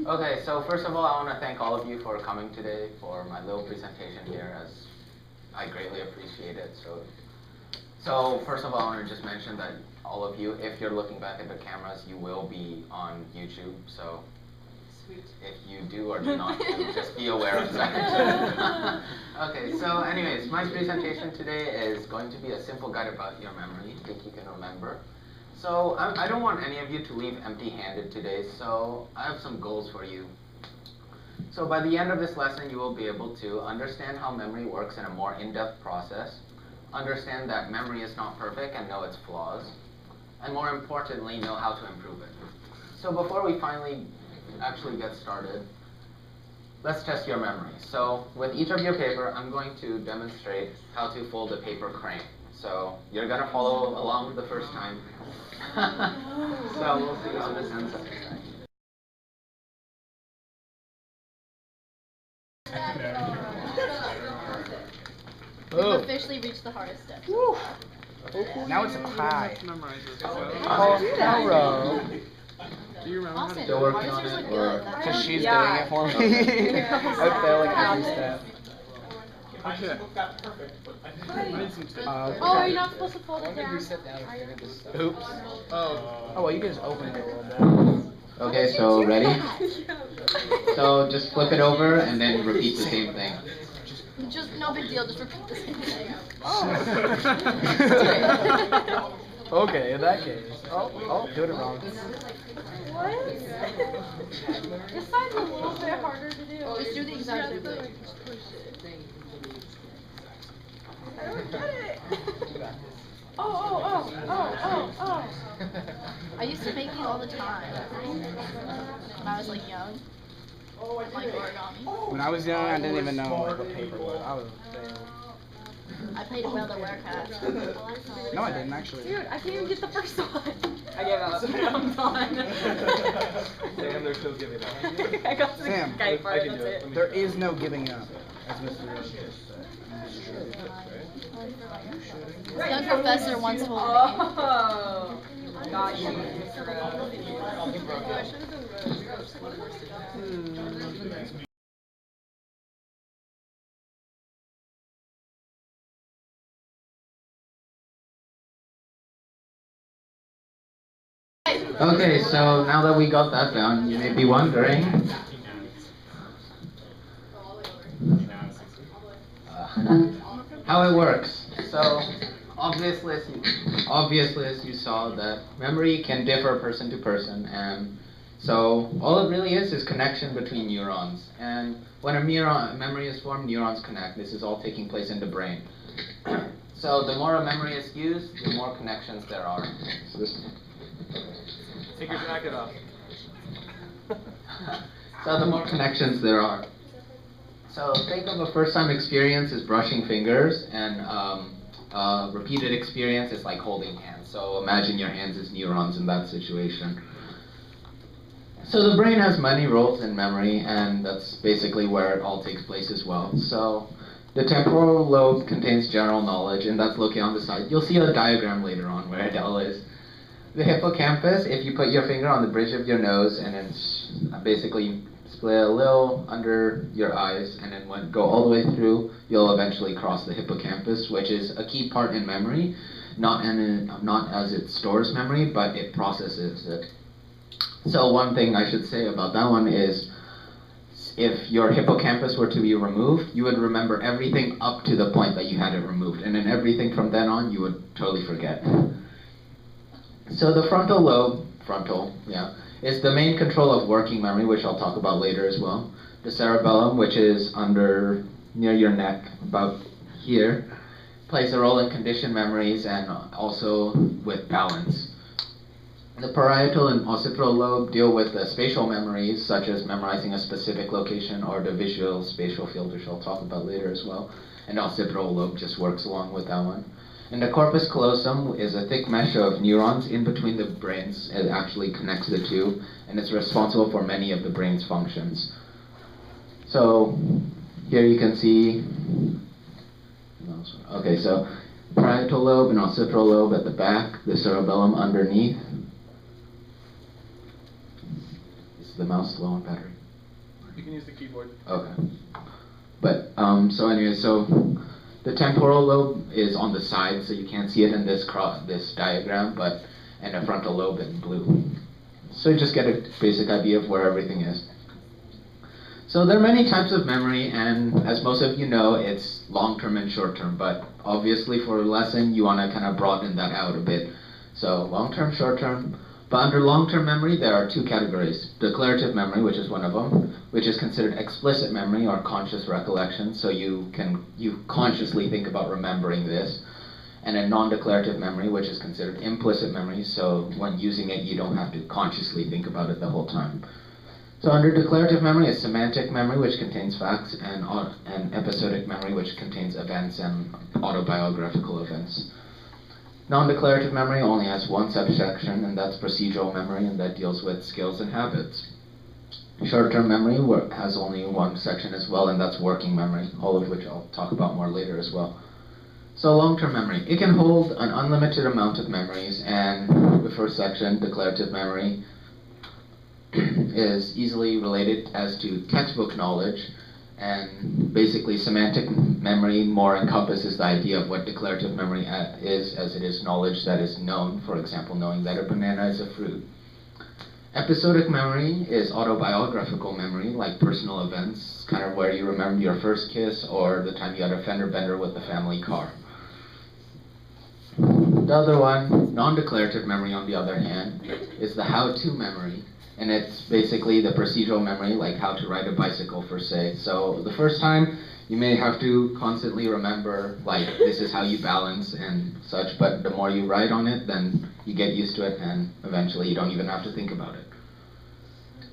Okay, so first of all, I want to thank all of you for coming today for my little presentation here, as I greatly appreciate it. So first of all, I want to just mention that all of you, if you're looking back at the cameras, you will be on YouTube. So if you do or do not, just be aware of that. Okay, so anyways, my presentation today is going to be a simple guide about your memory. I think you can remember. So I don't want any of you to leave empty-handed today, so I have some goals for you. So by the end of this lesson, you will be able to understand how memory works in a more in-depth process, understand that memory is not perfect and know its flaws, and more importantly, know how to improve it. So before we finally actually get started, let's test your memory. So with each of your paper, I'm going to demonstrate how to fold a paper crane. So you're going to follow along the first time. So we'll see how this ends up. We've officially reached the hardest step. Now it's a pie. Do you remember? Austin, Still working on yours it, look or- good. That's Because all. she's doing it for me. I fail like every step. Oh, are you not supposed to fold it down? Oops. Oh, well, you can just open it a little bit. Okay, so ready? So just flip it over and then repeat the same thing. Just no big deal, just repeat the same thing. Okay, in that case. Oh, doing it wrong. What? This side's a little bit harder to do. Just do the exact same thing. I don't get it. Oh. I used to make these all the time when I was like young. Like origami. When I was young, I didn't even know what paper was. I was failed. I played Will the Werecat. No, I didn't actually. Dude, I can't even get the first one. I gave up. I'm done. Sam, they're still giving up. I got the Sam, Skype part, I can that's do it. it. There is no giving up, as Mr. Rose said. This young professor once told me. Oh, got you. Okay, so now that we got that down, you may be wondering how it works. So obviously as you saw, that memory can differ person to person, and so all it really is connection between neurons. And when a memory is formed, neurons connect. This is all taking place in the brain. So the more a memory is used, the more connections there are. So Take your jacket off. So the more connections there are. So think of a first-time experience as brushing fingers, and repeated experience is like holding hands. So imagine your hands as neurons in that situation. So the brain has many roles in memory, and that's basically where it all takes place as well. So the temporal lobe contains general knowledge, and that's located on the side. You'll see a diagram later on where it all is. The hippocampus, if you put your finger on the bridge of your nose and then basically split a little under your eyes and then go all the way through, you'll eventually cross the hippocampus, which is a key part in memory, not as it stores memory, but it processes it. So one thing I should say about that one is, if your hippocampus were to be removed, you would remember everything up to the point that you had it removed, and then everything from then on you would totally forget. So the frontal lobe, is the main control of working memory, which I'll talk about later as well. The cerebellum, which is near your neck, about here, plays a role in conditioned memories and also with balance. The parietal and occipital lobe deal with the spatial memories, such as memorizing a specific location, or the visual spatial field, which I'll talk about later as well. And the occipital lobe just works along with that one. And the corpus callosum is a thick mesh of neurons in between the brains. It actually connects the two, and it's responsible for many of the brain's functions. So here you can see, okay, so parietal lobe and occipital lobe at the back, the cerebellum underneath. This is the mouse low on battery. You can use the keyboard. Okay. But, so anyway, so the temporal lobe is on the side, so you can't see it in this diagram, but, and the frontal lobe in blue. So you just get a basic idea of where everything is. So there are many types of memory, and as most of you know, it's long-term and short-term, but obviously for a lesson, you want to kind of broaden that out a bit. So long-term, short-term. But under long-term memory, there are two categories. Declarative memory, which is one of them, which is considered explicit memory or conscious recollection, so you consciously think about remembering this. And then non-declarative memory, which is considered implicit memory, so when using it, you don't have to consciously think about it the whole time. So under declarative memory is semantic memory, which contains facts, and episodic memory, which contains events and autobiographical events. Non-declarative memory only has one subsection, and that's procedural memory, and that deals with skills and habits. Short-term memory has only one section as well, and that's working memory, all of which I'll talk about more later as well. So long-term memory, it can hold an unlimited amount of memories, and the first section, declarative memory, is easily related as to textbook knowledge, and basically semantic memory more encompasses the idea of what declarative memory is, as it is knowledge that is known, for example, knowing that a banana is a fruit. Episodic memory is autobiographical memory, like personal events, kind of where you remember your first kiss or the time you had a fender bender with the family car. The other one, non-declarative memory on the other hand, is the how-to memory. And it's basically the procedural memory, like how to ride a bicycle, per se. So the first time, you may have to constantly remember, like, this is how you balance and such, but the more you ride on it, then you get used to it, and eventually you don't even have to think about it.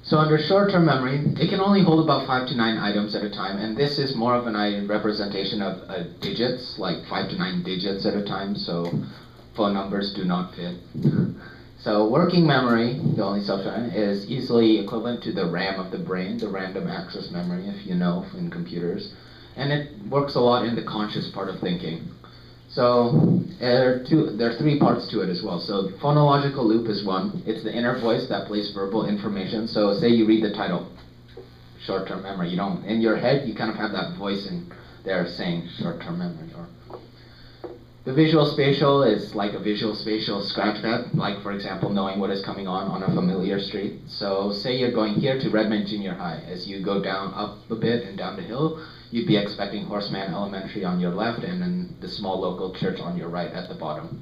So under short-term memory, it can only hold about 5 to 9 items at a time, and this is more of an representation of digits, like 5 to 9 digits at a time, so phone numbers do not fit. So working memory, the only subset, is easily equivalent to the RAM of the brain, the random access memory, if you know, in computers. And it works a lot in the conscious part of thinking. So there are 3 parts to it as well. So phonological loop is one. It's the inner voice that plays verbal information. So say you read the title, short-term memory. You don't, in your head, you kind of have that voice in there saying short-term memory. The visual spatial is like a visual spatial scratchpad, like for example knowing what is coming on a familiar street. So say you're going here to Redmond Junior High. As you go down up a bit and down the hill, you'd be expecting Horseman Elementary on your left and then the small local church on your right at the bottom.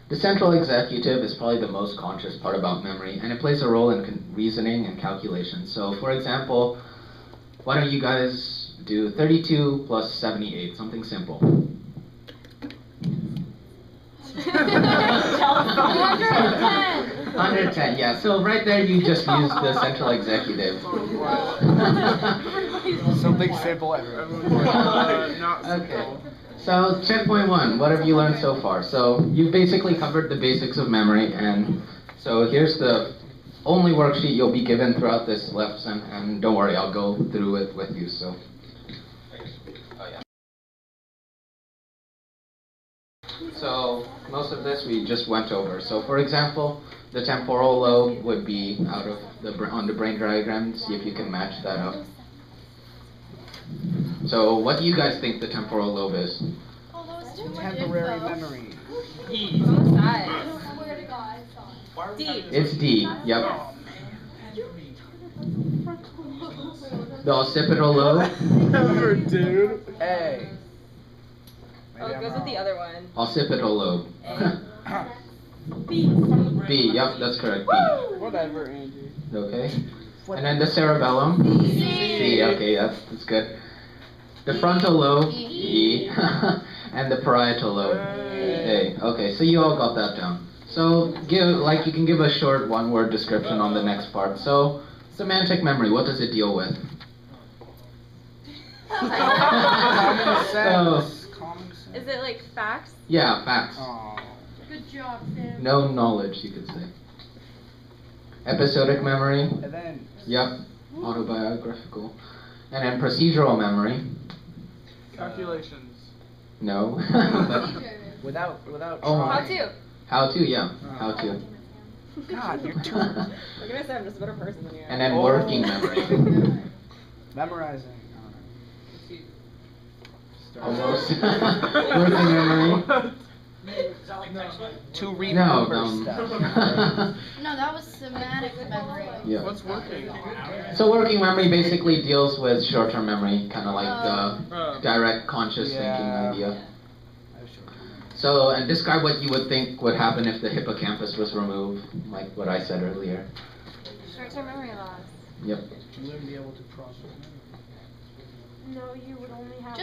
The central executive is probably the most conscious part about memory, and it plays a role in reasoning and calculation. So for example, why don't you guys do 32 plus 78, something simple. 110. 110, yeah. So right there you just use the central executive. Something simple, everyone. Okay. So checkpoint 1, what have you learned so far? So you've basically covered the basics of memory, and so here's the only worksheet you'll be given throughout this lesson, and don't worry, I'll go through it with you. So. So most of this we just went over. So for example, the temporal lobe would be out of on the brain diagram. See if you can match that up. So what do you guys think the temporal lobe is? Oh, that was too much Temporary info. memory. It's on the side. D. It's D. Yep. The occipital lobe. Never, dude. A. Oh, it goes with the other one. Occipital lobe. B. B. Yep, that's correct. B. Whatever, Andy. Okay. And then the cerebellum. C. Okay, that's good. The frontal lobe. E. And the parietal lobe. A. Okay, so you all got that down. So you can give a short one-word description on the next part. So semantic memory, what does it deal with? Common sense. Is it like facts? Yeah, facts. Oh. Good job, Sam. No knowledge, you could say. Episodic memory. And then. Yep. Autobiographical. And then procedural memory. Calculations. No. Without Oh. How trying. to? How to, yeah. How to. God, you're too What can I say? I'm just a better person than you. And then Oh. working memory. memorizing. Almost. Working memory. To No, remember stuff. No, that was semantic memory. Yeah. What's working? So working memory basically deals with short-term memory, kind of like Oh. the direct conscious Yeah. thinking idea. So, and describe what you would think would happen if the hippocampus was removed, like what I said earlier. Short-term memory loss. Yep. You wouldn't be able to process. No, you would only have